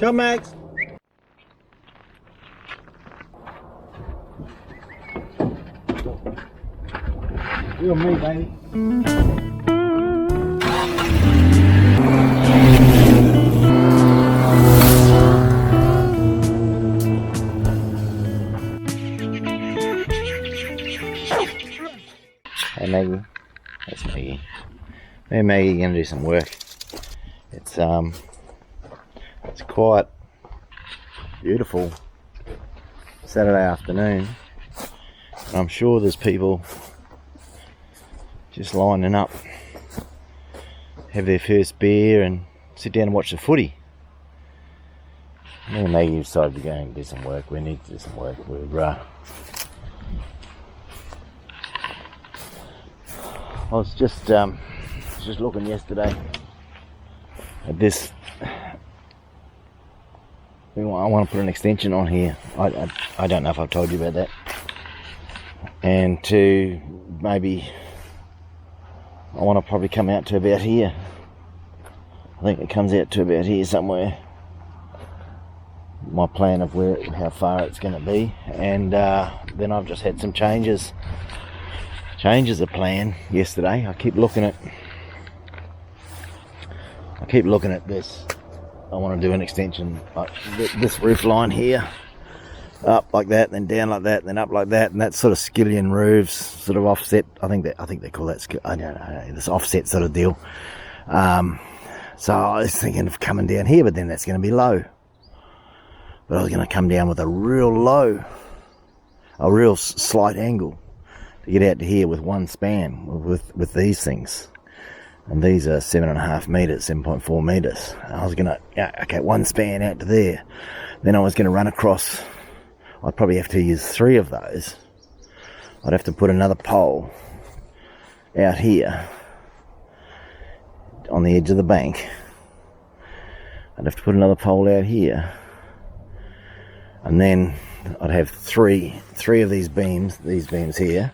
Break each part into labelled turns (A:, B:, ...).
A: Tell Max. You and me, baby. Hey Maggie, that's Maggie. Me and Maggie are going to do some work. It's quite beautiful Saturday afternoon, and I'm sure there's people just lining up, have their first beer and sit down and watch the footy. Me and Maggie decided to go and do some work. We need to do some work. I was just looking yesterday at this. I want to put an extension on here. I don't know if I've told you about that. And to maybe, I want to probably come out to about here. I think it comes out to about here somewhere. My plan of how far it's going to be, and then I've just had some changes of plan yesterday. I keep looking at this. I want to do an extension like this roof line here, up like that, then down like that, then up like that, and that sort of skillion roofs, sort of offset. I think they call that. I don't know, this offset sort of deal. So I was thinking of coming down here, but then that's going to be low. But I was going to come down with a real low, a real slight angle to get out to here with one span with these things. And these are 7.5 meters, 7.4 meters. I was going to, one span out to there. Then I was going to run across. I'd probably have to use 3 of those. I'd have to put another pole out here on the edge of the bank. I'd have to put another pole out here. And then I'd have three of these beams here,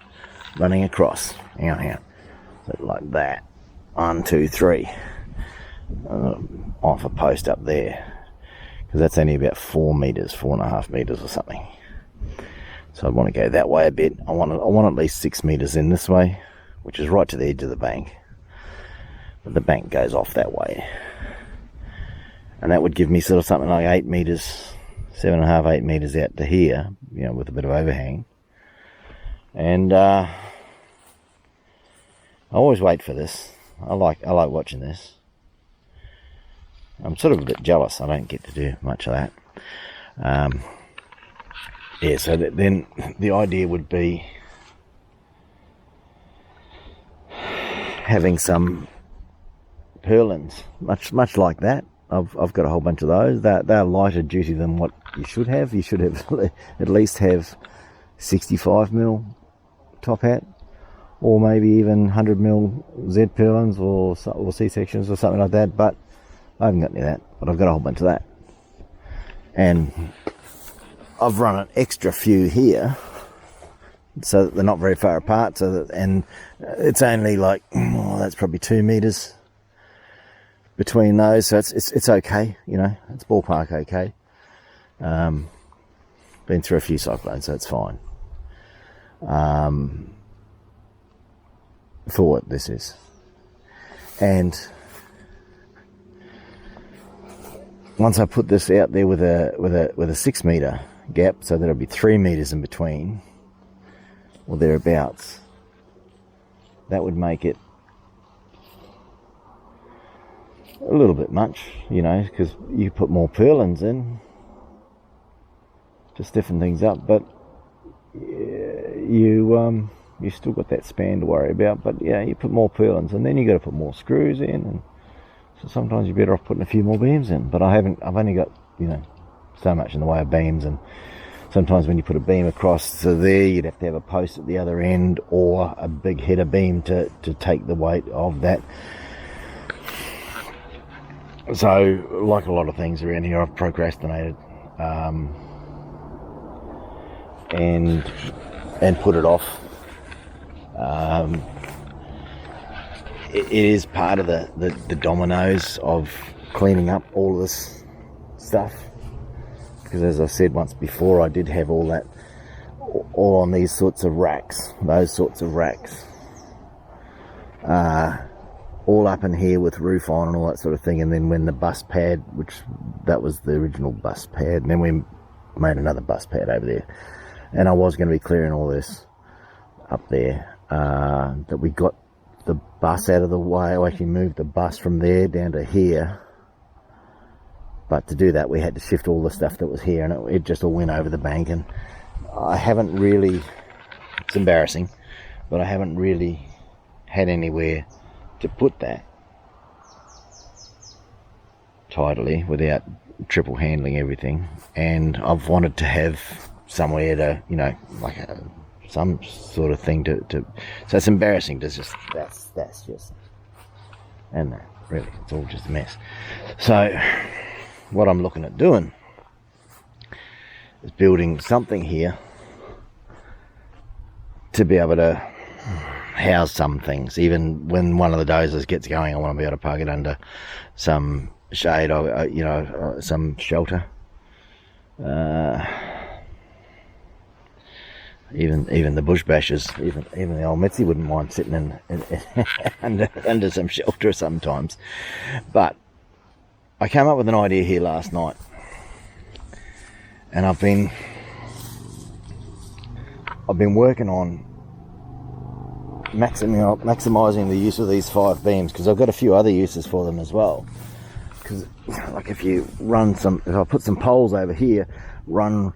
A: running across. Hang on. So like that. 1, 2, 3. Off a post up there. Because that's only about 4 meters, 4.5 meters or something. So I'd want to go that way a bit. I want at least 6 meters in this way, which is right to the edge of the bank. But the bank goes off that way. And that would give me sort of something like 8 meters, 7.5, 8 meters out to here, with a bit of overhang. And I always wait for this. I like watching this. I'm sort of a bit jealous. I don't get to do much of that. So then the idea would be having some purlins, much like that. I've got a whole bunch of those. They're lighter duty than what you should have. You should have at least have 65mm top hat, or maybe even 100mm Z purlins or C sections or something like that. But I haven't got any of that. But I've got a whole bunch of that, and I've run an extra few here, so that they're not very far apart. And it's only like that's probably 2 meters between those, so it's okay, it's ballpark okay. Been through a few cyclones, so it's fine. For what this is, and once I put this out there with a 6 meter gap, so there'll be 3 meters in between, or thereabouts, that would make it a little bit much, because you put more purlins in to stiffen things up, but you still got that span to worry about. But you put more purlins, and then you got to put more screws in, and so sometimes you're better off putting a few more beams in. But I've only got so much in the way of beams, and sometimes when you put a beam across to there, you'd have to have a post at the other end or a big header beam to take the weight of that. So, like a lot of things around here, I've procrastinated and put it off. It is part of the dominoes of cleaning up all of this stuff, because as I said once before, I did have all that all on these sorts of racks, those sorts of racks, all up in here with roof on and all that sort of thing. And then when the bus pad, which that was the original bus pad, and then we made another bus pad over there, and I was going to be clearing all this up there, that we got the bus out of the way. I actually moved the bus from there down to here, but to do that we had to shift all the stuff that was here, and it just all went over the bank. And I haven't really, it's embarrassing, but I haven't really had anywhere to put that tidily without triple handling everything. And I've wanted to have somewhere to, you know, like some sort of thing to so it's embarrassing to just, that's just, and that really, it's all just a mess. So what I'm looking at doing is building something here to be able to house some things. Even when one of the dozers gets going, I want to be able to park it under some shade or, you know, some shelter. Even the bush bashers, even the old Mitzi wouldn't mind sitting in under some shelter sometimes. But I came up with an idea here last night, and I've been working on maximizing the use of these 5 beams, because I've got a few other uses for them as well. Because like if I put some poles over here, run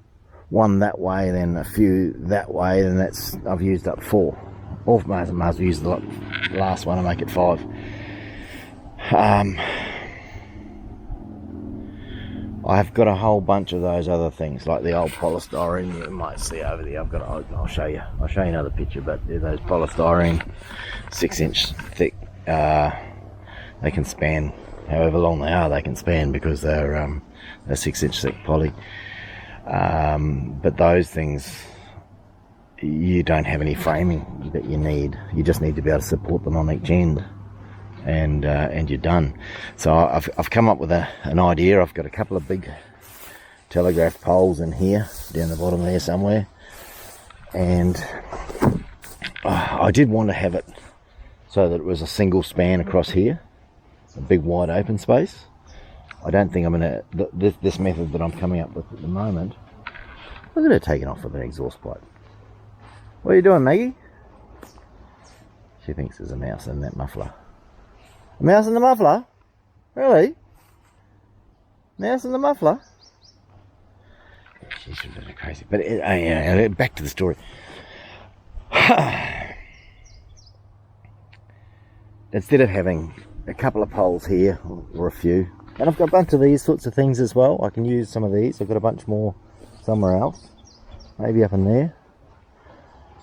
A: one that way, then a few that way, then I've used up 4. Or might as well use the last one and make it 5. I've got a whole bunch of those other things, like the old polystyrene you might see over there. I'll show you another picture, but they're those polystyrene 6-inch thick. They can span however long they are. They can span because they're 6-inch thick poly. But those things, you don't have any framing that you need. You just need to be able to support them on each end, and you're done. So I've come up with an idea. I've got a couple of big telegraph poles in here, down the bottom there somewhere, and I did want to have it so that it was a single span across here, a big wide open space. I don't think I'm going to, this method that I'm coming up with at the moment, look at her taking off with an exhaust pipe. What are you doing, Maggie? She thinks there's a mouse in that muffler. A mouse in the muffler? Really? Mouse in the muffler? Yeah, she's really crazy. But back to the story. Instead of having a couple of poles here, or a few, and I've got a bunch of these sorts of things as well. I can use some of these. I've got a bunch more somewhere else. Maybe up in there.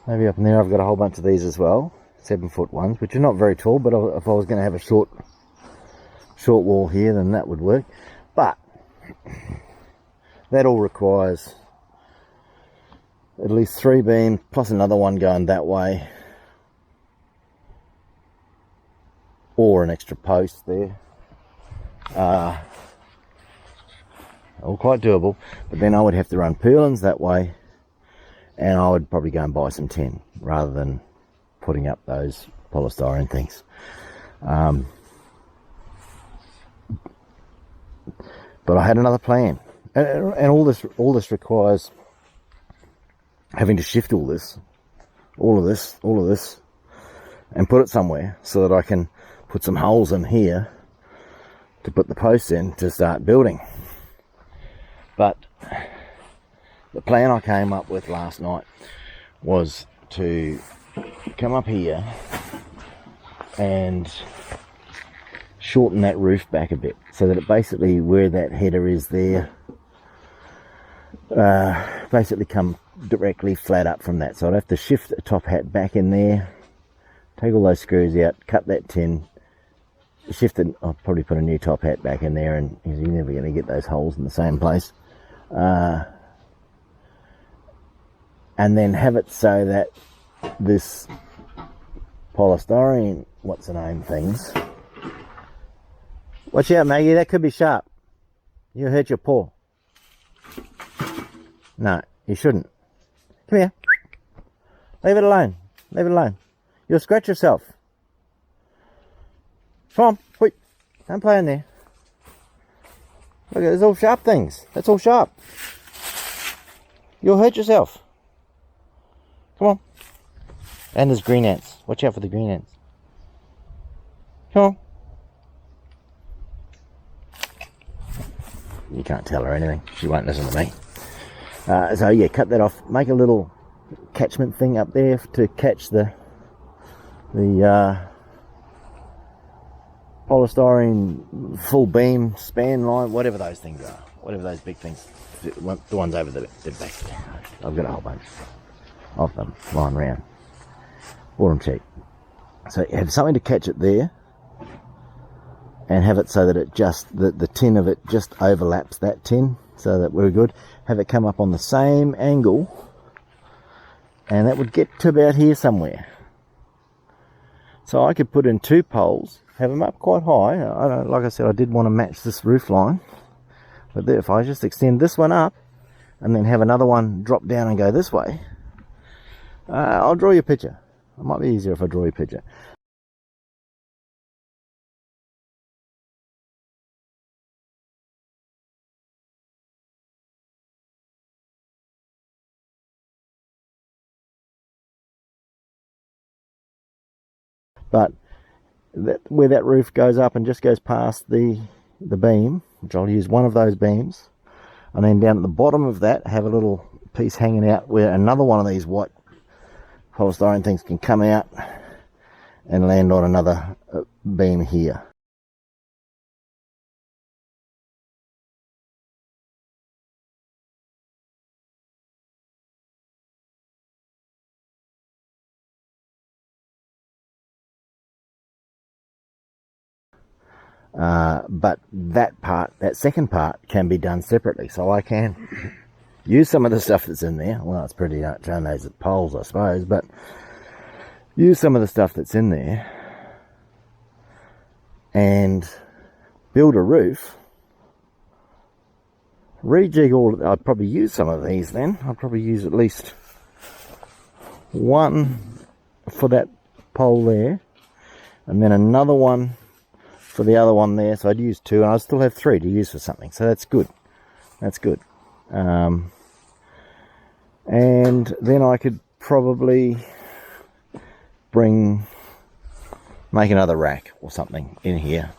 A: Maybe up in there I've got a whole bunch of these as well. 7-foot ones, which are not very tall, but if I was going to have a short wall here, then that would work. But that all requires at least 3 beams, plus another one going that way, or an extra post there. All quite doable, but then I would have to run purlins that way, and I would probably go and buy some tin rather than putting up those polystyrene things. But I had another plan, and all this requires having to shift all of this, and put it somewhere so that I can put some holes in here to put the posts in to start building. But the plan I came up with last night was to come up here and shorten that roof back a bit, so that it basically, where that header is there, basically come directly flat up from that. So I'd have to shift the top hat back in there, take all those screws out, cut that tin, shift it. I'll probably put a new top hat back in there, and you're never going to get those holes in the same place. And then have it so that this polystyrene, what's the name things, watch out Maggie, that could be sharp. You hurt your paw. No, you shouldn't. Come here. Leave it alone. Leave it alone. You'll scratch yourself. Come on. Wait. Don't play in there. Look, there's all sharp things. That's all sharp. You'll hurt yourself. Come on. And there's green ants. Watch out for the green ants. Come on. You can't tell her anything. She won't listen to me. So yeah, cut that off. Make a little catchment thing up there to catch the polystyrene full beam span line, whatever those things are, whatever those big things, the ones over the back there. I've got a whole bunch of them lying around. Bought them cheap. So have something to catch it there, and have it so that it just the tin of it just overlaps that tin, so that we're good. Have it come up on the same angle, and that would get to about here somewhere. So I could put in 2 poles, have them up quite high. I don't, like I said, I did want to match this roof line, but if I just extend this one up and then have another one drop down and go this way, I'll draw you a picture. It might be easier if I draw you a picture. But where that roof goes up and just goes past the beam, which I'll use one of those beams, and then down at the bottom of that have a little piece hanging out where another one of these white polystyrene things can come out and land on another beam here. But that part, that second part, can be done separately. So I can use some of the stuff that's in there. Well, it's pretty much on those poles, I suppose, but use some of the stuff that's in there and build a roof. Rejig all. I'd probably use some of these then. I'd probably use at least one for that pole there, and then another one for the other one there. So I'd use 2, and I still have 3 to use for something. So that's good. That's good. And then I could probably make another rack or something in here.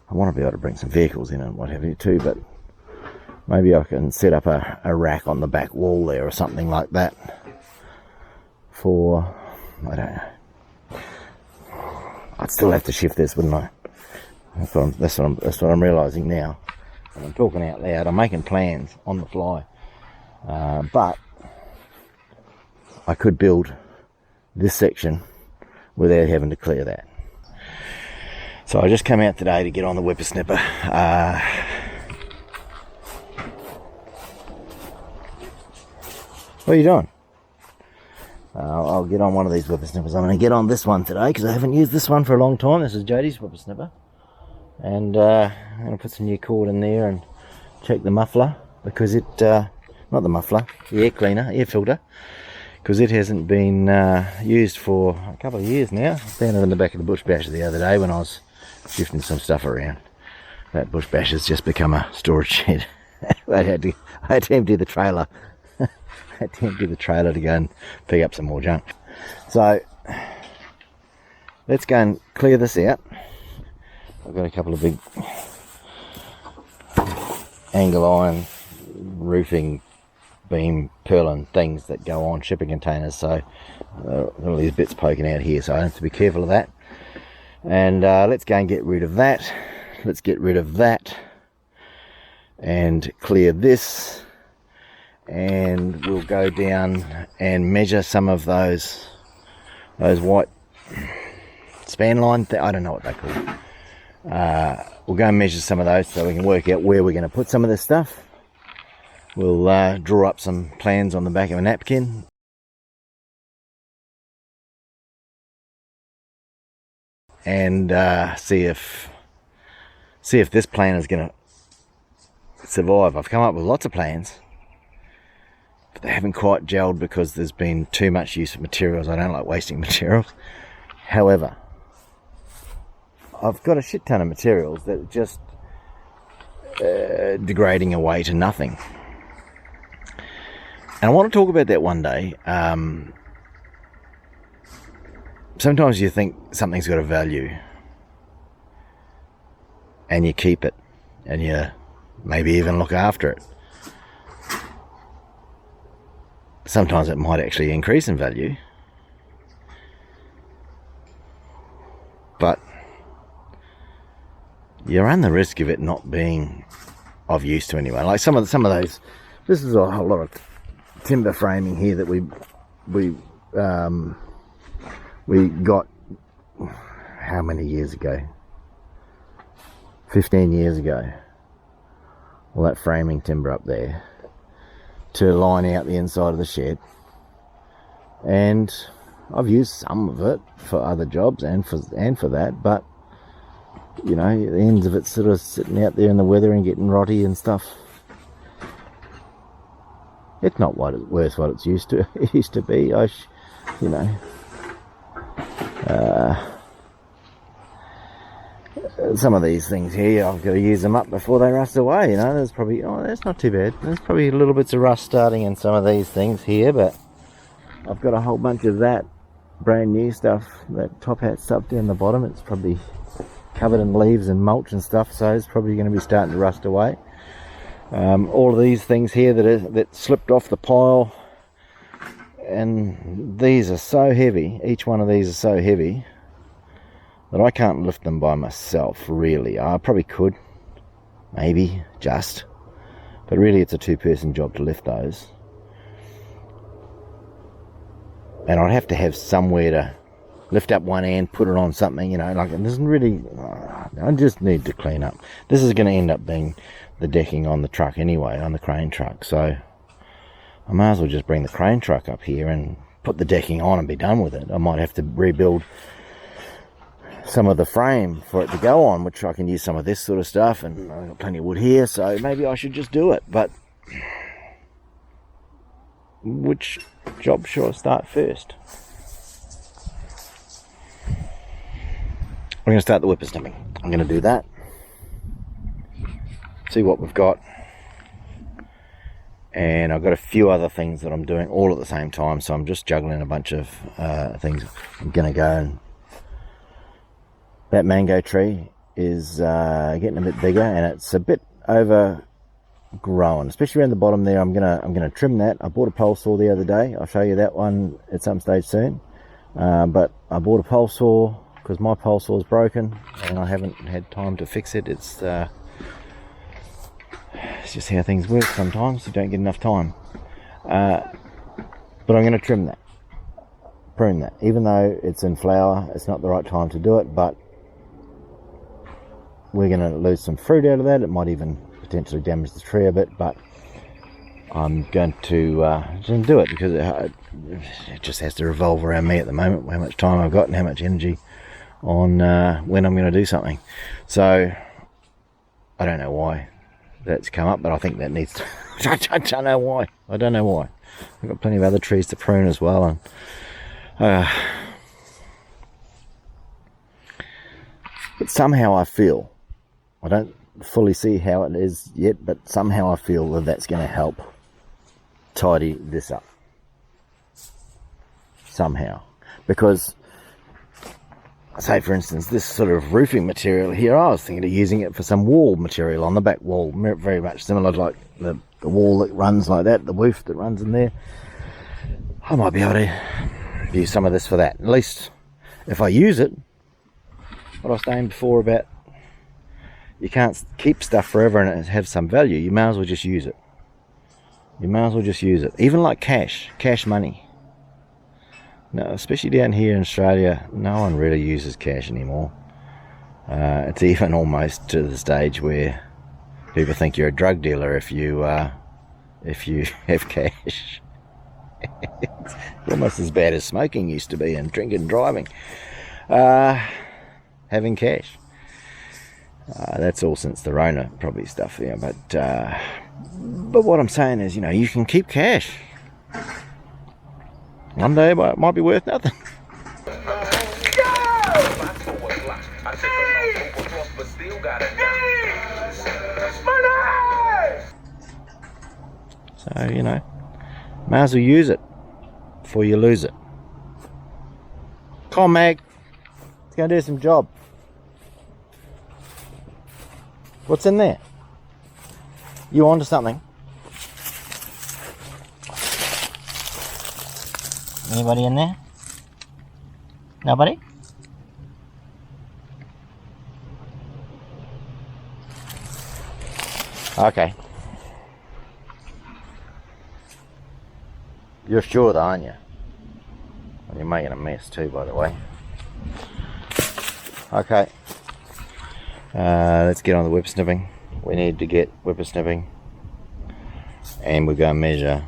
A: I want to be able to bring some vehicles in and what have you too, but maybe I can set up a rack on the back wall there or something like that for, I don't know. I'd still have to shift this, wouldn't I? That's what I'm realising now. When I'm talking out loud, I'm making plans on the fly. But I could build this section without having to clear that. So I just came out today to get on the whippersnipper. What are you doing? I'll get on one of these whippersnippers. I'm going to get on this one today because I haven't used this one for a long time. This is Jodie's whippersnipper. And I'm going to put some new cord in there and check the muffler, because it, not the muffler, the air cleaner, air filter, because it hasn't been used for a couple of years now. I found it in the back of the bush basher the other day when I was shifting some stuff around. That bush basher's just become a storage shed. I had to empty the trailer. I had to empty the trailer to go and pick up some more junk. So let's go and clear this out. I've got a couple of big angle iron roofing beam purlin things that go on shipping containers, so all these bits poking out here, so I have to be careful of that. And let's go and get rid of that. Let's get rid of that and clear this, and we'll go down and measure some of those white span line I don't know what they're called. We'll go and measure some of those so we can work out where we're going to put some of this stuff. We'll draw up some plans on the back of a napkin. And see if this plan is going to survive. I've come up with lots of plans, but they haven't quite gelled because there's been too much use of materials. I don't like wasting materials. However, I've got a shit ton of materials that are just degrading away to nothing. And I want to talk about that one day. Sometimes you think something's got a value and you keep it and you maybe even look after it. Sometimes it might actually increase in value, but you run the risk of it not being of use to anyone. Like some of those, this is a whole lot of timber framing here that we got how many years ago? 15 years ago. All that framing timber up there to line out the inside of the shed, and I've used some of it for other jobs and for that, but you know, the ends of it sort of sitting out there in the weather and getting rotty and stuff. It's not worth what it's used to. It used to be. You know, some of these things here, I've got to use them up before they rust away. You know, there's probably, oh, that's not too bad. There's probably little bits of rust starting in some of these things here, but I've got a whole bunch of that brand new stuff, that top hat stuff down the bottom. It's probably covered in leaves and mulch and stuff, so it's probably going to be starting to rust away. All of these things here that slipped off the pile, and these are so heavy, each one of these is so heavy that I can't lift them by myself, really. I probably could, maybe, just, but really it's a two-person job to lift those, and I'd have to have somewhere to lift up one end, put it on something, you know, like, it doesn't really, I just need to clean up. This is going to end up being the decking on the truck anyway, on the crane truck, so I might as well just bring the crane truck up here and put the decking on and be done with it. I might have to rebuild some of the frame for it to go on, which I can use some of this sort of stuff, and I've got plenty of wood here, so maybe I should just do it. But which job should I start first? I'm going to start the whippersnipping. I'm going to do that, see what we've got, and I've got a few other things that I'm doing all at the same time, so I'm just juggling a bunch of things. I'm going to go, and that mango tree is getting a bit bigger, and it's a bit overgrown, especially around the bottom there. I'm gonna trim that. I bought a pole saw the other day. I'll show you that one at some stage soon. But I bought a pole saw because my pole saw is broken and I haven't had time to fix it. It's just how things work sometimes. You don't get enough time. But I'm going to trim that, prune that. Even though it's in flower, it's not the right time to do it, but we're going to lose some fruit out of that. It might even potentially damage the tree a bit, but I'm going to do it because it just has to revolve around me at the moment, how much time I've got and how much energy on when I'm going to do something. So I don't know why that's come up, but I think that needs to I don't know why. I've got plenty of other trees to prune as well, and but somehow I feel, I don't fully see how it is yet, but somehow I feel that that's going to help tidy this up somehow. Because say for instance this sort of roofing material here, I was thinking of using it for some wall material on the back wall, very much similar to like the wall that runs like that, the roof that runs in there. I might be able to use some of this for that. At least if I use it, what I was saying before about you can't keep stuff forever and it have some value, you may as well just use it. Even like cash money. No, especially down here in Australia, no one really uses cash anymore. It's even almost to the stage where people think you're a drug dealer if you have cash. It's almost as bad as smoking used to be, and drinking and driving. Having cash. That's all since the Rona probably stuff, yeah. But what I'm saying is, you know, you can keep cash. One day it might be worth nothing. So, you know, may as well use it before you lose it. Come on, Mag. Let's go do some job. What's in there? You onto something? Anybody in there? Nobody? Okay. You're sure though, aren't you? Well, you're making a mess too, by the way. Okay. Let's get on the whippersnipping. We need to get whippersnipping. And we're going to measure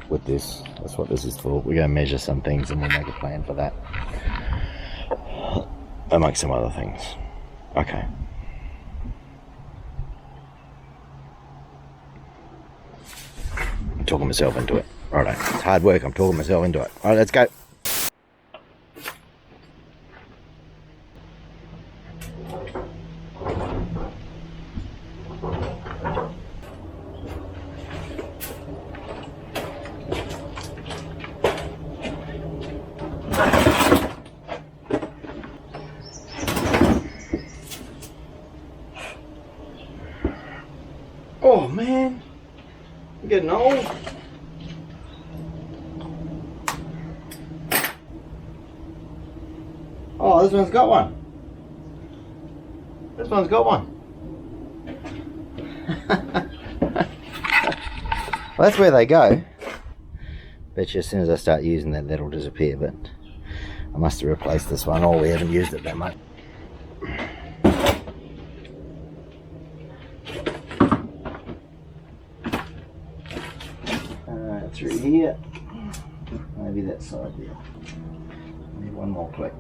A: with this. That's what this is for. We're going to measure some things and we'll make a plan for that. I'll make some other things. Okay. I'm talking myself into it. Righto. It's hard work. I'm talking myself into it. Alright, let's go. Oh man, I'm getting old. Oh, this one's got one. This one's got one. Well, that's where they go. Bet you as soon as I start using that, that'll disappear, but I must have replaced this one, or we haven't used it that much. Through here, maybe that side there. Need one more click.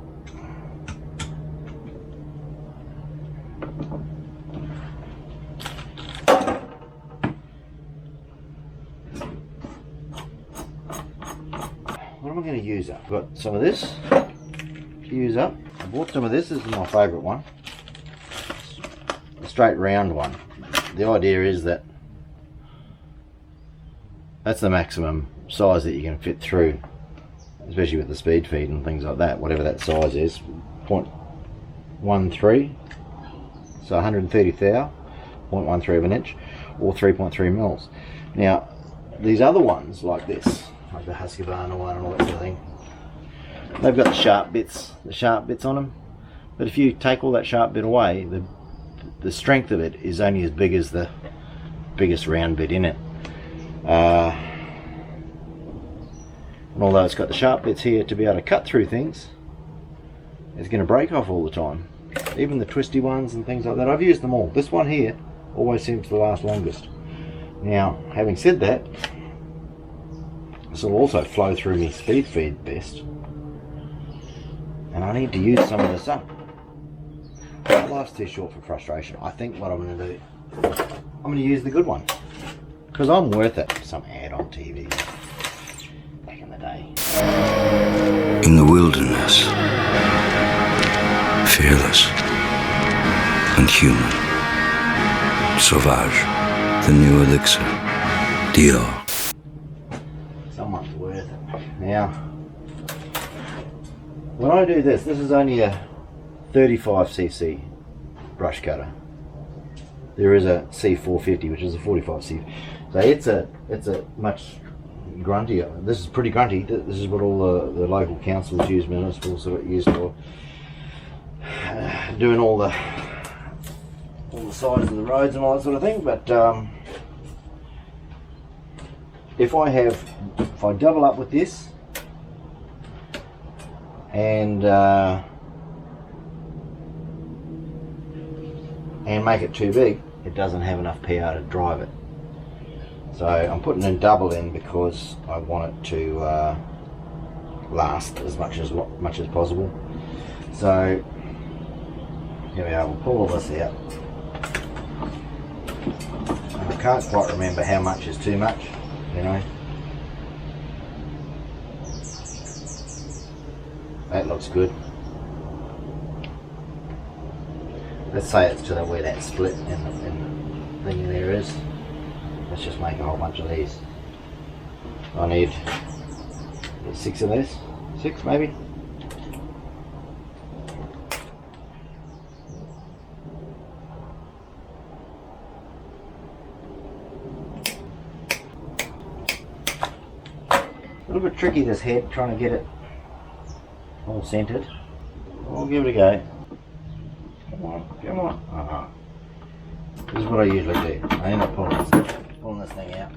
A: What am I going to use up? I've got some of this to use up. I bought some of this. This is my favourite one. A straight round one. The idea is that that's the maximum size that you can fit through, especially with the speed feed and things like that, whatever that size is. 0.13, so 130 thou, 0.13 of an inch, or 3.3 mils. Now, these other ones like this, like the Husqvarna one and all that sort of thing, they've got the sharp bits on them. But if you take all that sharp bit away, the strength of it is only as big as the biggest round bit in it. And although it's got the sharp bits here to be able to cut through things, it's going to break off all the time. Even the twisty ones and things like that, I've used them all. This one here always seems to last longest. Now, having said that, this will also flow through my speed feed best, and I need to use some of this up. Life's too short for frustration. I think what I'm going to do, I'm going to use the good one, because I'm worth it for some ad on TV back in the day.
B: In the wilderness, fearless and human, Sauvage, the new elixir, Dior.
A: Someone's worth it. Now, when I do this, this is only a 35cc brush cutter. There is a C350, which is a 45cc. So it's a much gruntier. This is pretty grunty. This is what all the local councils use, municipals sort of use for doing all the sides of the roads and all that sort of thing. But if I double up with this and make it too big, it doesn't have enough PR to drive it. So I'm putting in double in because I want it to last as much as possible. So Here we are, we'll pull all this out. And I can't quite remember how much is too much, you know. That looks good. Let's say it's to the where that split in the thing there is. Let's just make a whole bunch of these. I need 6 of these. 6 maybe. A little bit tricky this head, trying to get it all centered. I'll give it a go. Come on, come on. This is what I usually do. I end up pulling this thing out.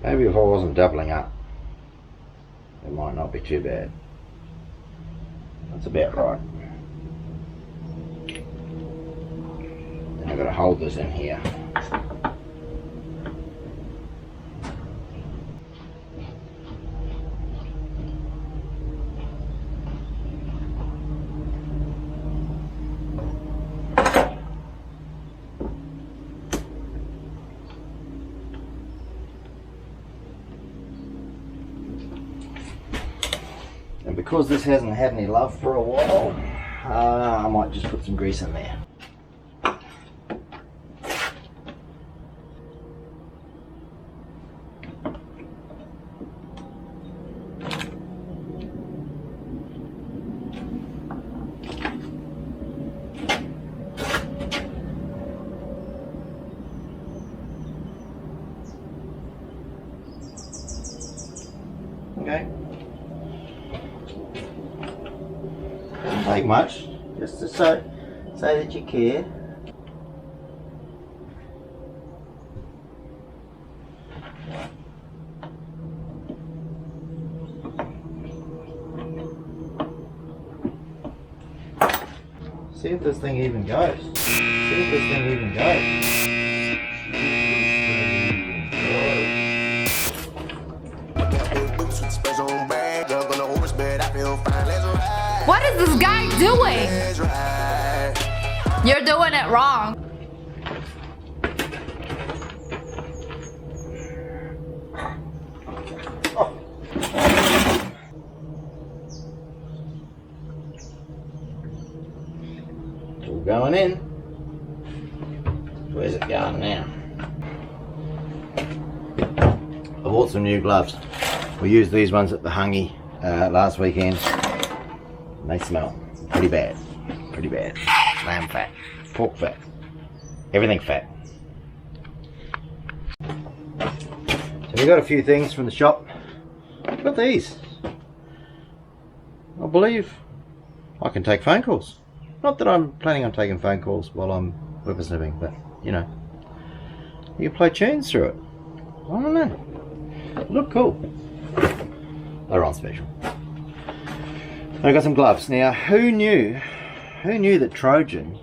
A: Maybe if I wasn't doubling up, it might not be too bad. That's about right. Then I've got to hold this in here. And because this hasn't had any love for a while, I might just put some grease in there. Okay. Doesn't take much, just to say that you care. See if this thing even goes. See if this thing even goes.
C: What is this guy doing? You're doing it wrong.
A: It's all going in. Where's it going now? I bought some new gloves. We used these ones at the Hungy last weekend. They smell pretty bad. Pretty bad. Lamb fat, pork fat, everything fat. So we got a few things from the shop. Got these. I believe I can take phone calls. Not that I'm planning on taking phone calls while I'm whippersnipping, but you know, you can play tunes through it. I don't know. Look cool. They're on special. I got some gloves. Now, who knew that Trojan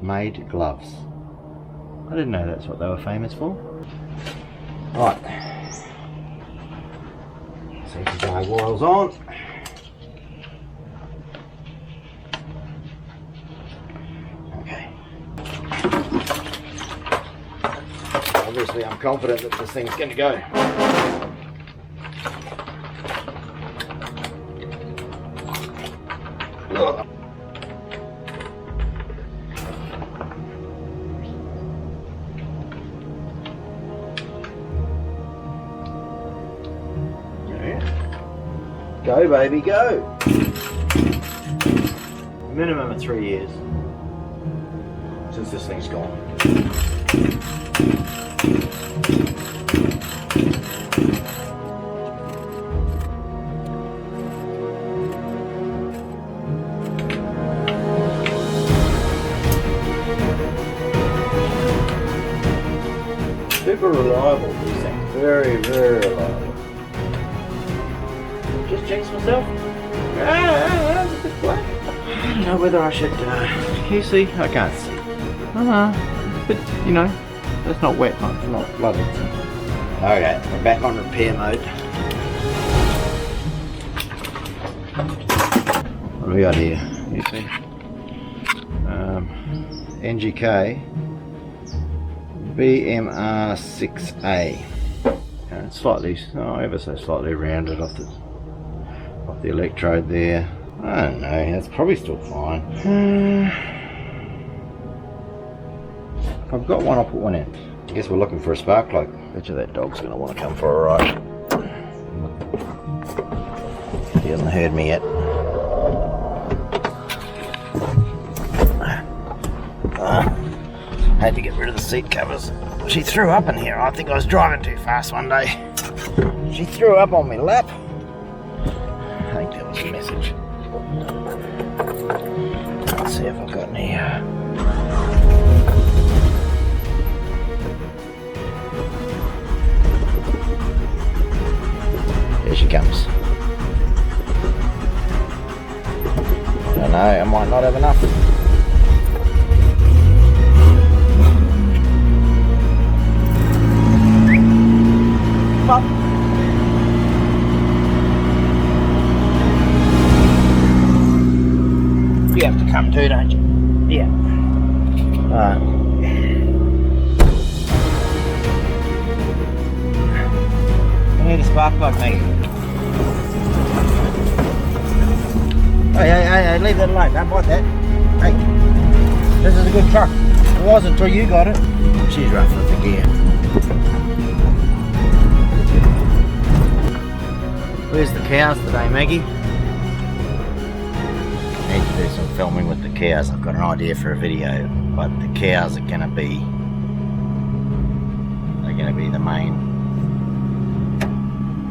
A: made gloves? I didn't know that's what they were famous for. Right. So some dry oils on. Okay. Obviously, I'm confident that this thing's going to go. Go baby, go! Minimum of 3 years since this thing's gone. Super reliable, these things. Very, very reliable. just jinxed myself. That's a good play. I don't know whether I should, can you see? I can't see. But, you know, it's not wet, it's not flooded. Okay, we're back on repair mode. What do we got here? You see? NGK BMR6A. Slightly, ever so slightly rounded off the electrode there. I don't know, that's probably still fine. If I've got one, I'll put one in. I guess we're looking for a spark plug. Bet you that dog's going to want to come for a ride. He hasn't heard me yet. Had to get rid of the seat covers. She threw up in here. I think I was driving too fast one day. She threw up on my lap. I think that was the message. Let's see if I've got any. Here she comes. I don't know, I might not have enough. Up. You have to come too, don't you? Yeah. Alright. I need a spark plug, mate. Hey, leave that alone. Don't bite that. Hey, this is a good truck. It was until you got it. She's rough with the gear. Where's the cows today, Maggie? Need to do some filming with the cows. I've got an idea for a video, but the cows are going to be the main.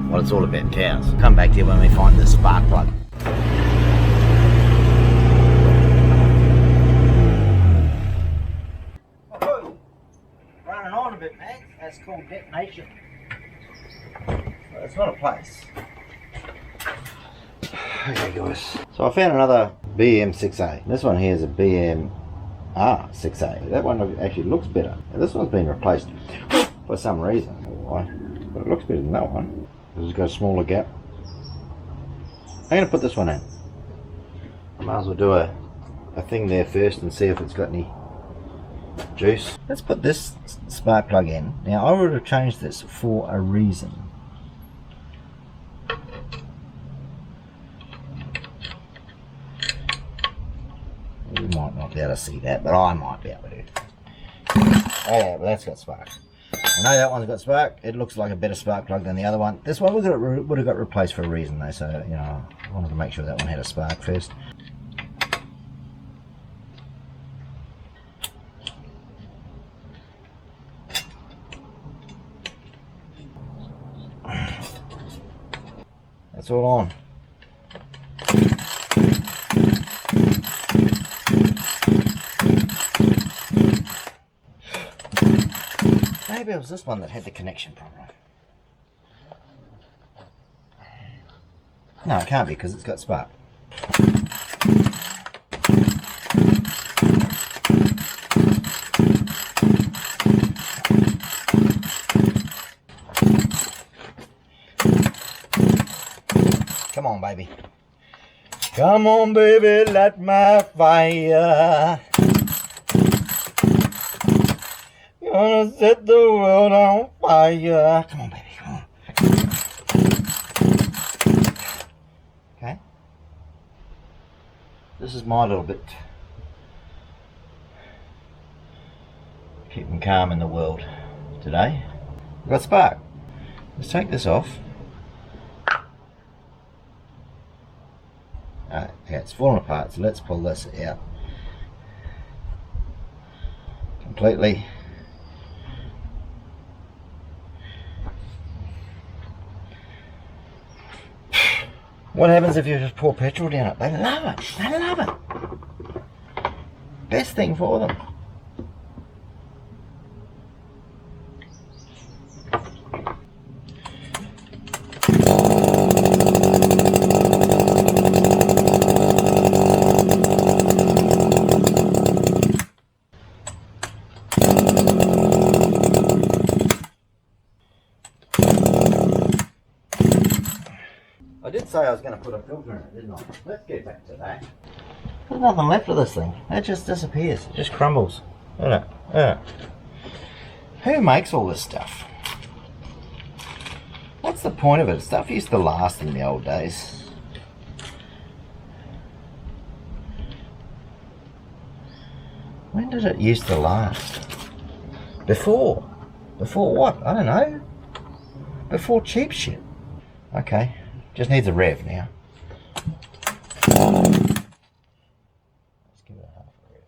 A: Well, it's all about cows. Come back to you when we find the spark plug. Oh, running on a bit, Mag. That's called detonation. It's not a place. Okay guys, so I found another BM6A. This one here is a BMR6A. That one actually looks better. Now, this one's been replaced for some reason. Why? But it looks better than that one. It's got a smaller gap. I'm going to put this one in. I might as well do a thing there first and see if it's got any juice. Let's put this spark plug in. Now I would have changed this for a reason. You might not be able to see that, but I might be able to. Oh yeah, but that's got spark. I know that one's got spark. It looks like a better spark plug than the other one. This one would have got replaced for a reason though, so you know, I wanted to make sure that one had a spark first. That's all on. Maybe it was this one that had the connection problem. No, it can't be because it's got spark. Come on, baby. Come on, baby, light my fire. Gonna set the world on fire. Come on, baby, come on. Okay. This is my little bit. Keeping calm in the world today. We've got spark. Let's take this off. Yeah, it's falling apart, so let's pull this out completely. What happens if you just pour petrol down it? They love it. They love it. Best thing for them. say I was going to put a filter in it, didn't I? Let's get back to that. There's nothing left of this thing. It just disappears. It just crumbles. Look at it. Who makes all this stuff? What's the point of it? Stuff used to last in the old days. When did it used to last? Before? Before what? I don't know. Before cheap shit. Okay, just needs a rev now. Let's give it a half a rev.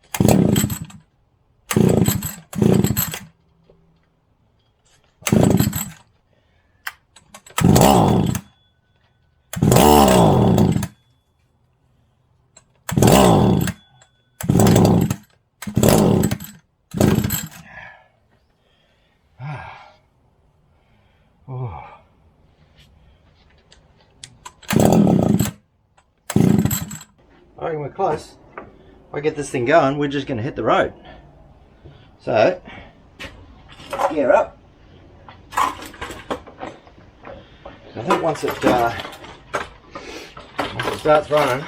A: I reckon we're close. If I get this thing going, we're just going to hit the road. So, gear up. I think once it starts running,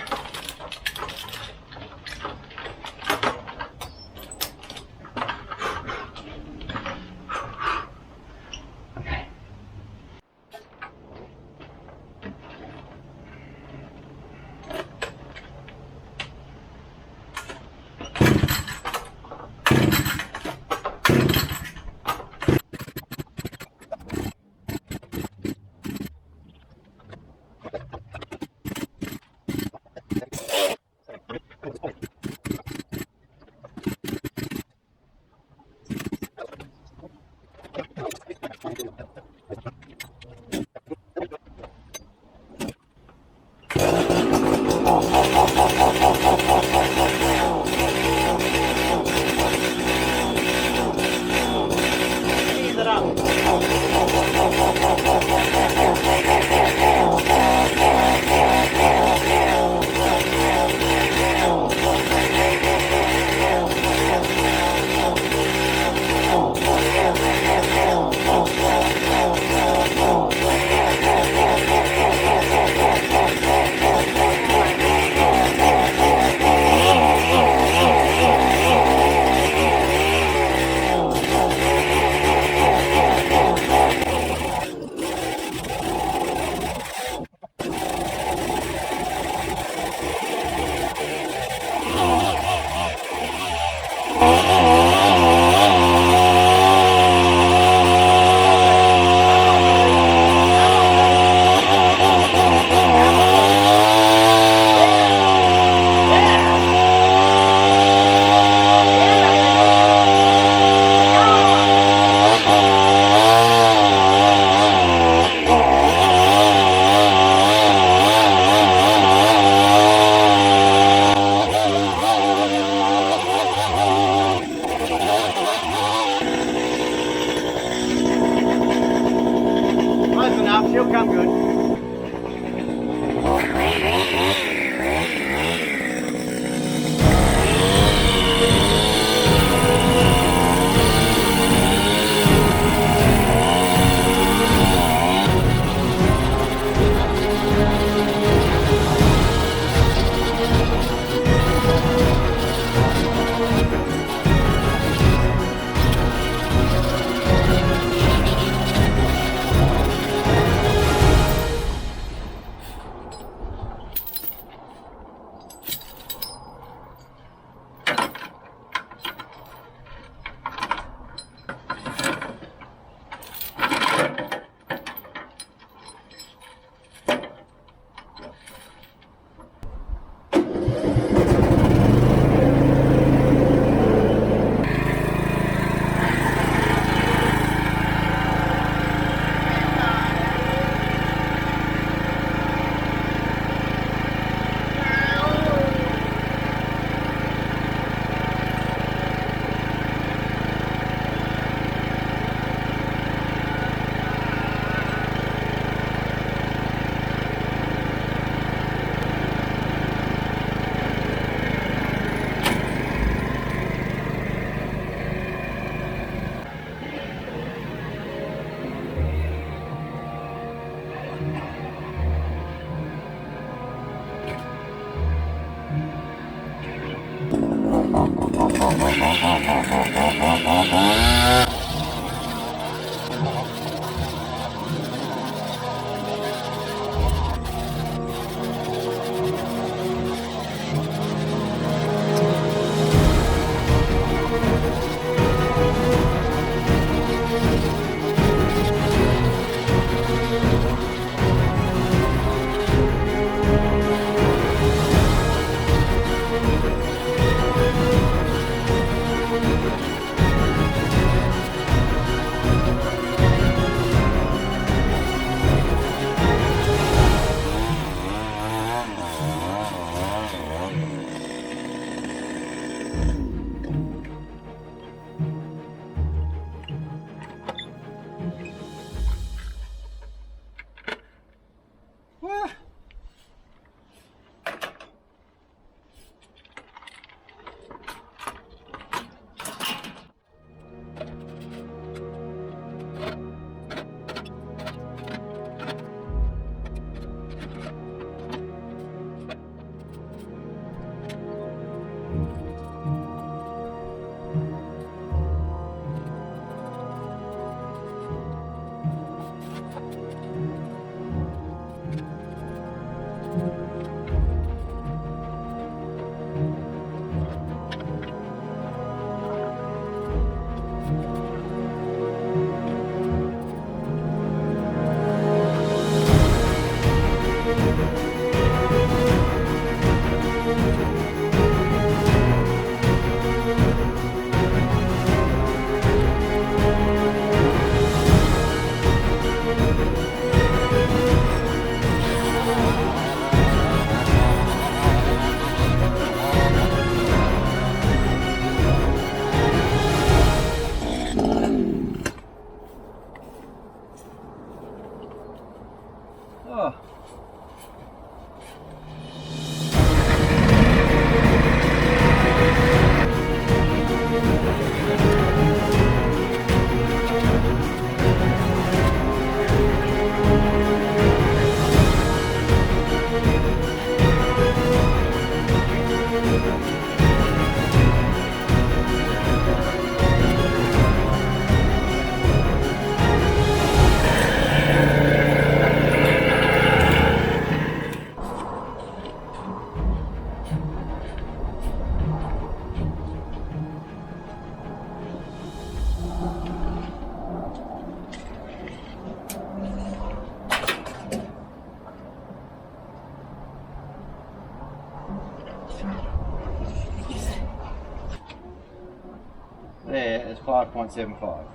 A: 5.75.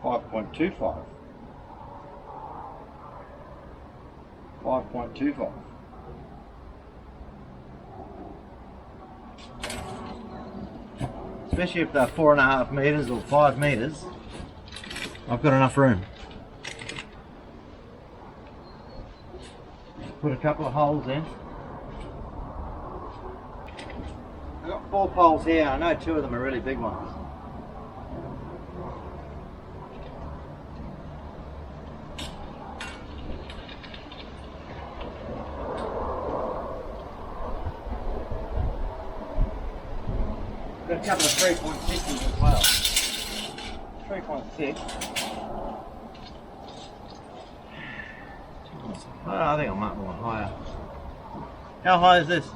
A: 5.25. 5.25. Especially if they're 4.5 metres or 5 metres, I've got enough room. Put a couple of holes in. I've got 4 poles here. I know 2 of them are really big ones. Got a couple of 3.6s as well. 3.6. I think I might want higher. How high is this?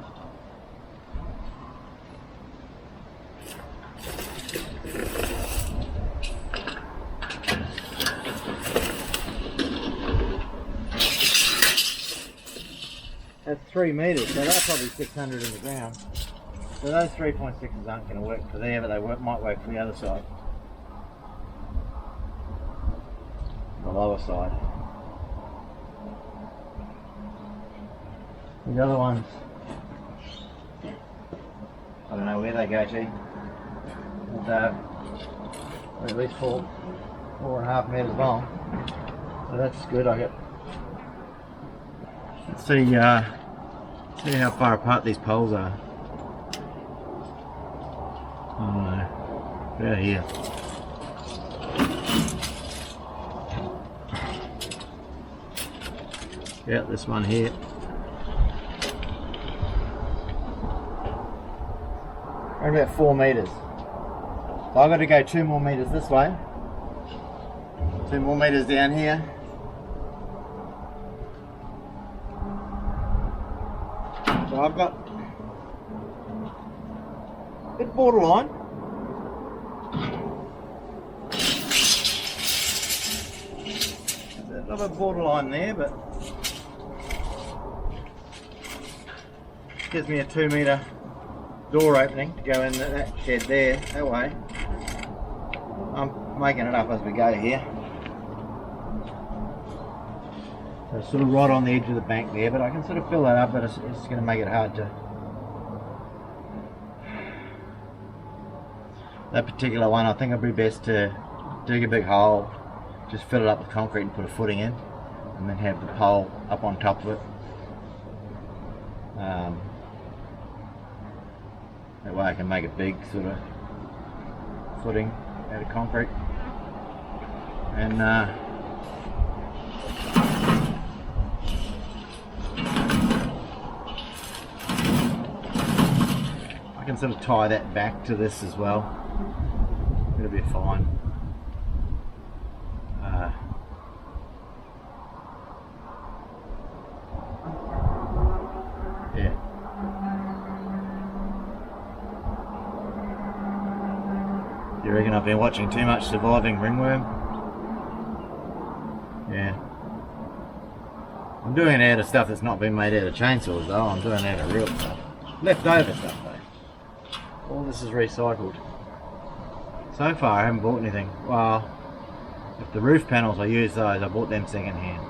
A: That's 3 metres, so they're probably 600 in the ground. So those 3.6s aren't going to work for there, but they might work for the other side. The lower side. The other ones, I don't know where they go to. But, at least 4.5 metres long. So that's good. I get. Let's see how far apart these poles are. I don't know. About here. Yeah, this one here. Around about 4 metres. So I've got to go 2 more metres this way. 2 more metres down here. So I've got a bit borderline. There's a little bit borderline there, but gives me a 2 metre door opening to go in that shed there, that way. I'm making it up as we go here. So it's sort of right on the edge of the bank there, but I can sort of fill that up, but it's going to make it hard to... That particular one, I think it'd be best to dig a big hole, just fill it up with concrete and put a footing in, and then have the pole up on top of it. That way I can make a big sort of footing out of concrete. And I can sort of tie that back to this as well. It'll be fine. Yeah. Do you reckon I've been watching too much Surviving Ringworm? Yeah. I'm doing it out of stuff that's not been made out of chainsaws though. I'm doing it out of real stuff. Leftover stuff though. All this is recycled. So far I haven't bought anything. Well, if the roof panels I use those, I bought them second hand.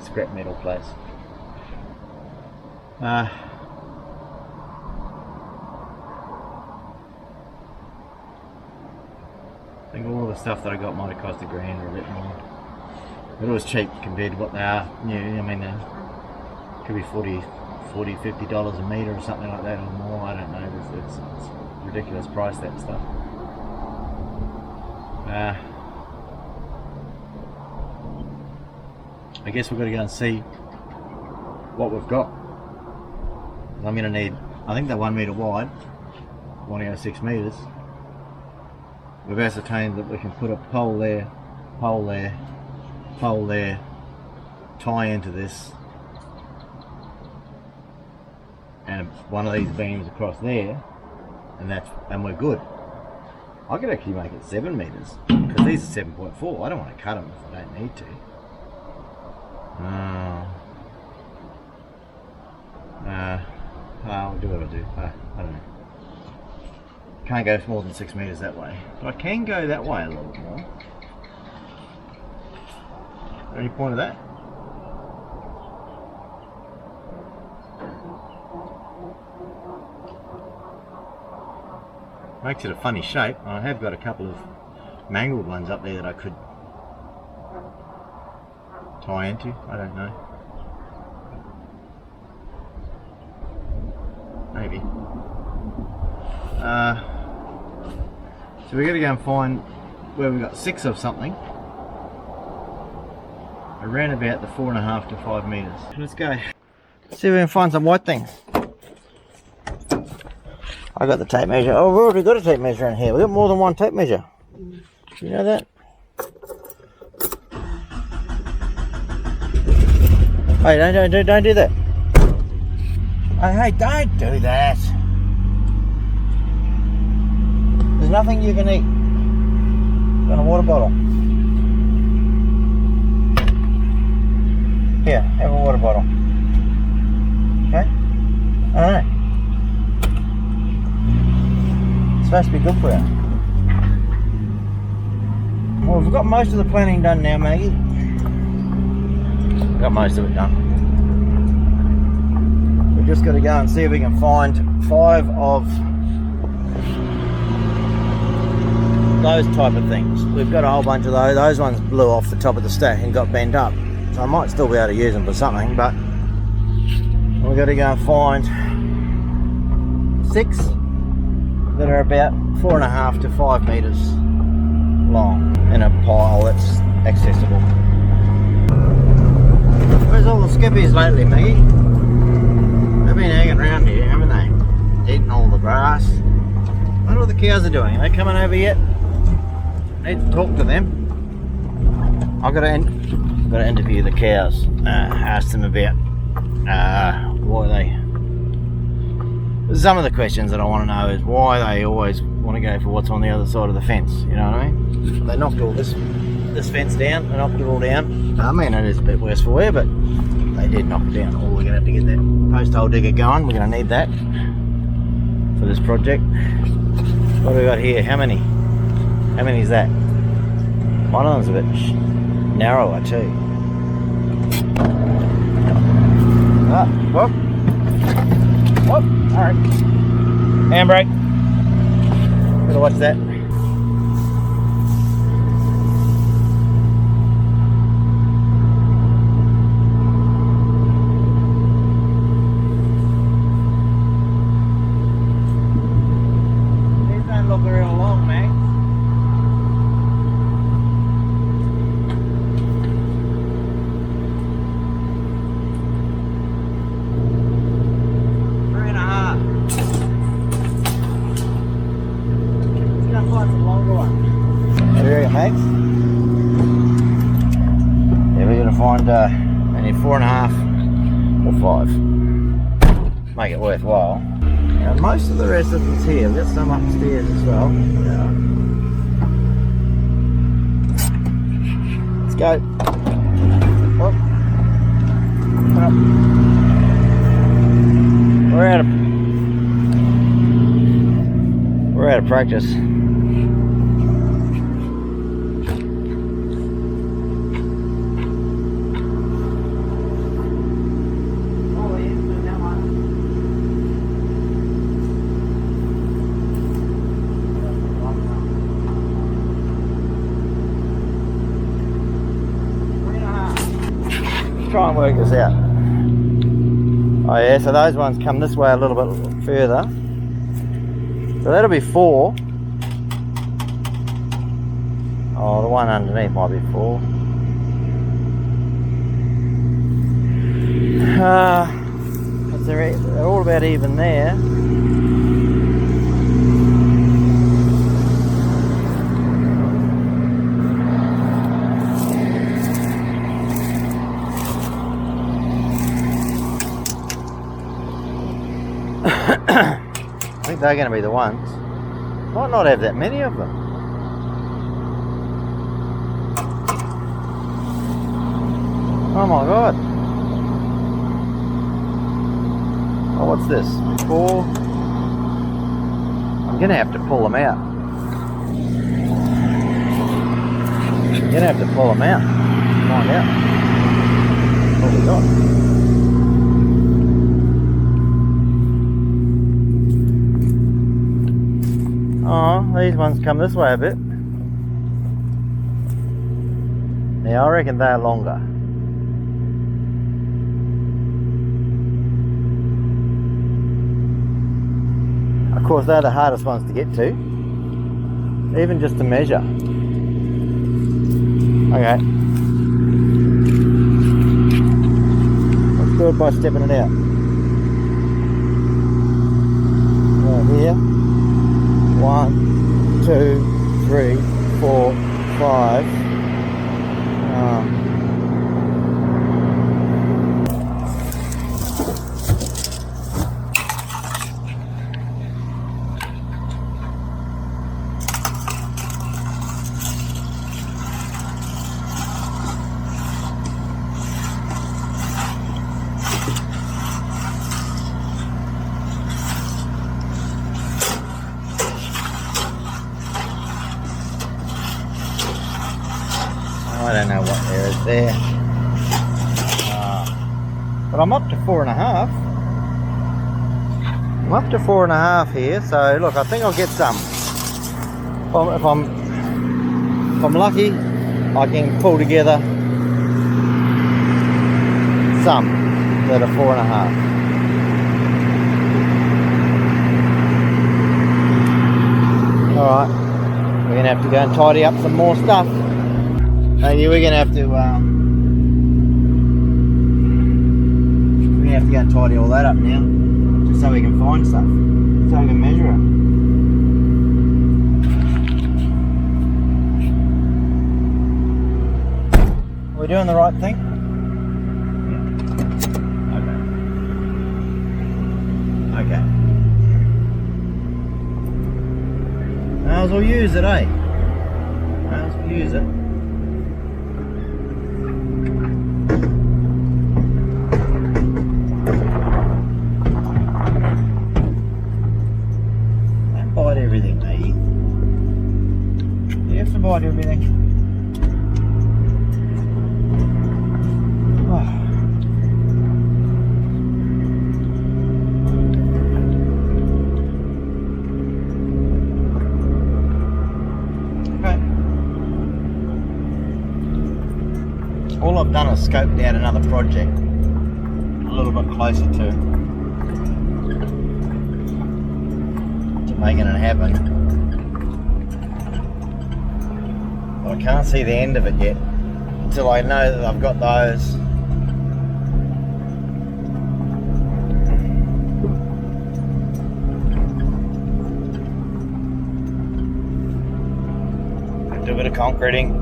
A: Scrap metal place. I think all of the stuff that I got might have cost $1,000 or a bit more. But it was cheap compared to what they are new. I mean, it could be $40, $50 a metre or something like that or more. I don't know. It's ridiculous price, that stuff. I guess we've got to go and see what we've got. I'm going to need, I think they're 1 metre wide, 106 metres. We've ascertained that we can put a pole there, pole there, pole there, tie into this, and one of these beams across there, and we're good. I could actually make it 7 metres, because these are 7.4. I don't want to cut them if I don't need to. I'll do what I do. I don't know. Can't go more than 6 metres that way. But I can go that way a little bit more. Any point of that? Makes it a funny shape. I have got a couple of mangled ones up there that I could tie into. I don't know. Maybe. So we're going to go and find where we've got 6 of something. Around about the 4.5 to 5 metres. Let's go. See if we can find some white things. I got the tape measure. Oh, we've already got a tape measure in here. We've got more than one tape measure. You know that? Hey, don't do that. Hey, don't do that. There's nothing you can eat. Got a water bottle. Here, have a water bottle. Okay? Alright. It's supposed to be good for you. Well, we've got most of the planning done now, Maggie. We've got most of it done. We've just got to go and see if we can find 5 of those type of things. We've got a whole bunch of those. Those ones blew off the top of the stack and got bent up. So I might still be able to use them for something, but we've got to go and find 6 that are about 4.5 to 5 metres long in a pile that's accessible. Where's all the skippies lately, Maggie? They've been hanging around here, haven't they? Eating all the grass. I wonder what the cows are doing. Are they coming over yet? I need to talk to them. I've got to interview the cows. Ask them about why they. Some of the questions that I want to know is why they always want to go for what's on the other side of the fence. You know what I mean? They knocked all this fence down. They knocked it all down. I mean, it is a bit worse for wear, but they did knock it down. Oh, we're going to have to get that post hole digger going. We're going to need that for this project. What do we got here? How many? How many is that? One of them's a bit narrower too. Ah, whoop. Whoop. Alright. Handbrake. Gotta watch that. These don't look real long, mate. I need 4.5 or 5. Make it worthwhile. Now, most of the rest of it's here. We've got some upstairs as well. Yeah. Let's go. Oh. Up. We're out of practice. Try and work this out. Oh yeah, so those ones come this way a little bit further. So that'll be 4. Oh, the one underneath might be 4. But they're all about even there. I think they're going to be the ones. Might not have that many of them. Oh my god. Oh, what's this? 4. I'm gonna have to pull them out. I'm gonna have to pull them out. Find out what we got. Oh, these ones come this way a bit. Now I reckon they're longer. Of course, they're the hardest ones to get to, even just to measure. Okay. Let's do it by stepping it out. Right here. 1, 2, 3, 4, 5. I don't know what there is there, but I'm up to 4.5. I'm up to 4.5 here, so look, I think I'll get some. If I'm lucky, I can pull together some that are 4.5. All right, we're gonna have to go and tidy up some more stuff. We're gonna have to go and tidy all that up now, just so we can find stuff, so we can measure it. Are we doing the right thing? Yeah. Okay. Might as well use it, eh? Might as well use it. Everything, mate. You have to bite everything. Oh. Okay. All I've done is scoped out another project a little bit closer to making it happen. But I can't see the end of it yet until I know that I've got those. Do a bit of concreting.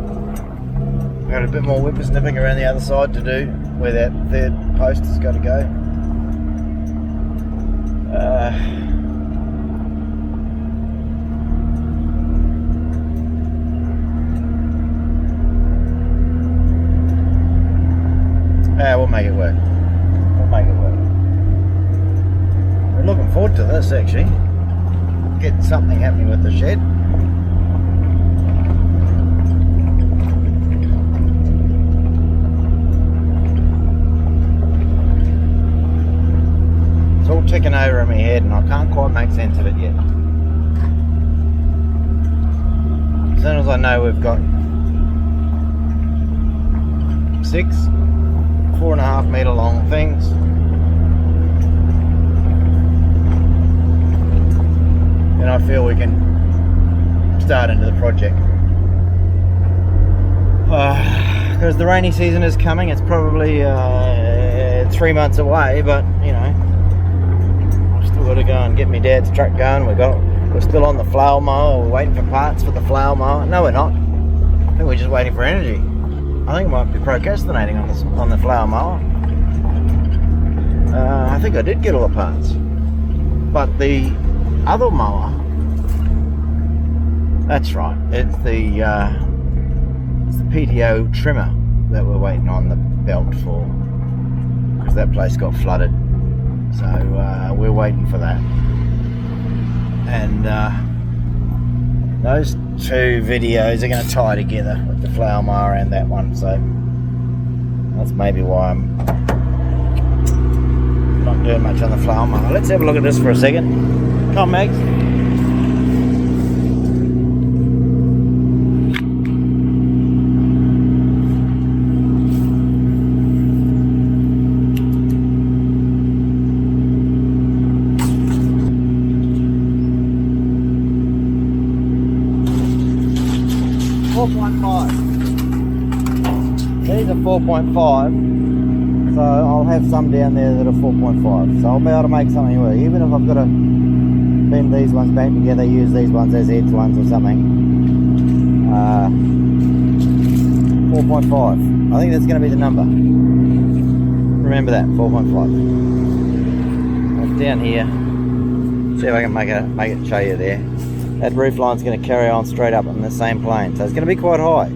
A: Got a bit more whippersnipping around the other side to do where that third post has got to go. Yeah, we'll make it work. We'll make it work. We're looking forward to this actually. Getting something happening with the shed. It's all ticking over in my head and I can't quite make sense of it yet. As soon as I know we've got 6 4.5 metre long things, and I feel we can start into the project. Because the rainy season is coming. It's probably 3 months away, but you know, I've still got to go and get my dad's truck going. We're still on the flail mower. We're waiting for parts for the flail mower. No, we're not. I think we're just waiting for energy. I think I might be procrastinating on the flower mower. I think I did get all the parts, but the other mower, that's right, it's the PTO trimmer that we're waiting on the belt for, because that place got flooded, so we're waiting for that. And those two videos are going to tie together with the flower mower and that one, so that's maybe why I'm not doing much on the flower mower. Let's have a look at this for a second. Come on, Mags. 4.5. These are 4.5, so I'll have some down there that are 4.5. So I'll be able to make something work, even if I've got to bend these ones back together, use these ones as edge ones or something. 4.5. I think that's going to be the number. Remember that, 4.5. Down here, see if I can make it show you there. That roof line's going to carry on straight up in the same plane, so it's going to be quite high.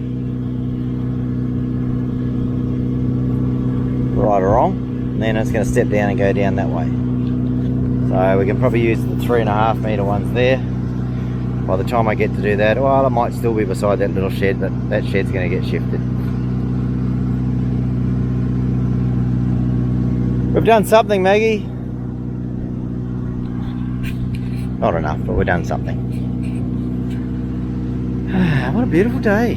A: Right or wrong, and then it's going to step down and go down that way. So we can probably use the 3.5 metre ones there. By the time I get to do that, well, I might still be beside that little shed, but that shed's going to get shifted. We've done something, Maggie. Not enough, but we've done something. What a beautiful day.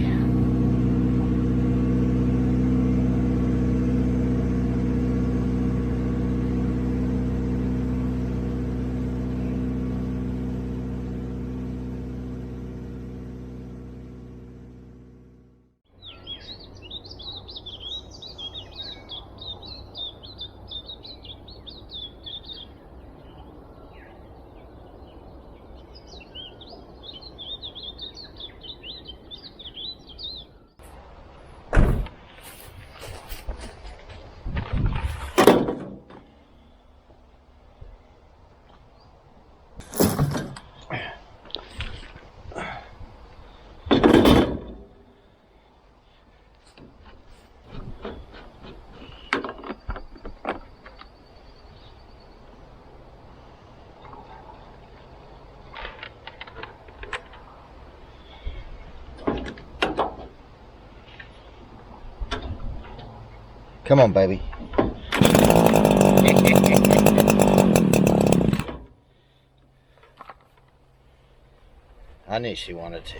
A: Come on, baby. I knew she wanted to.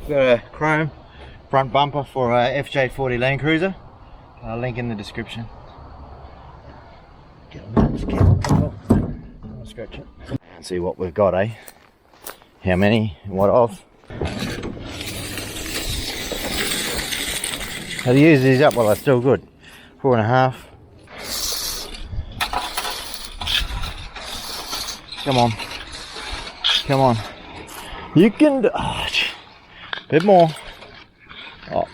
A: Got a chrome front bumper for a FJ40 Land Cruiser. Link in the description. Get on that, careful. I'll scratch it. And see what we've got, eh? How many? What of? Have you used these up? Well, they're still good. 4.5. Come on. Come on. You can do... Oh, bit more. Oh,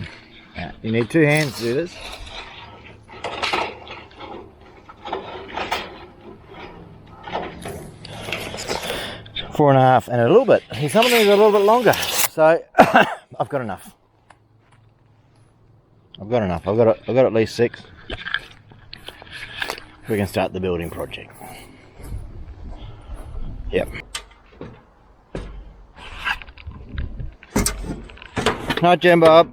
A: yeah, you need 2 hands to do this. Four and a half and a little bit. Some of these are a little bit longer. So I've got enough. I've got at least 6. We can start the building project. Yep. Night, Jim Bob.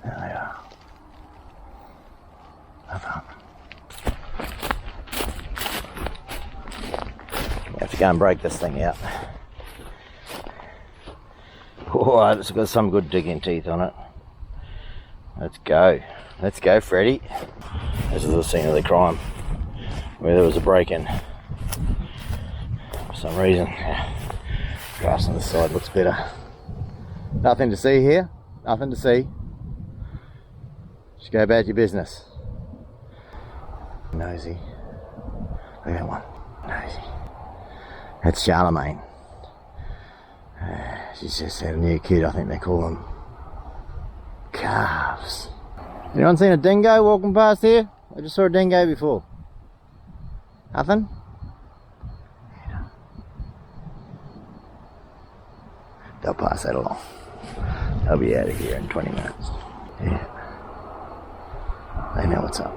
A: There they are. We have to go and break this thing out. Oh, it's got some good digging teeth on it. Let's go. Let's go, Freddy. This is the scene of the crime where there was a break-in. For some reason, grass on the side looks better. Nothing to see here. Nothing to see. Just go about your business. Nosy. Look at that one. Nosy. That's Charlemagne. She's just had a new kid. I think they call them calves. Anyone seen a dingo walking past here? I just saw a dingo before. Nothing? Yeah. They'll pass that along. They'll be out of here in 20 minutes. Yeah. They know what's up.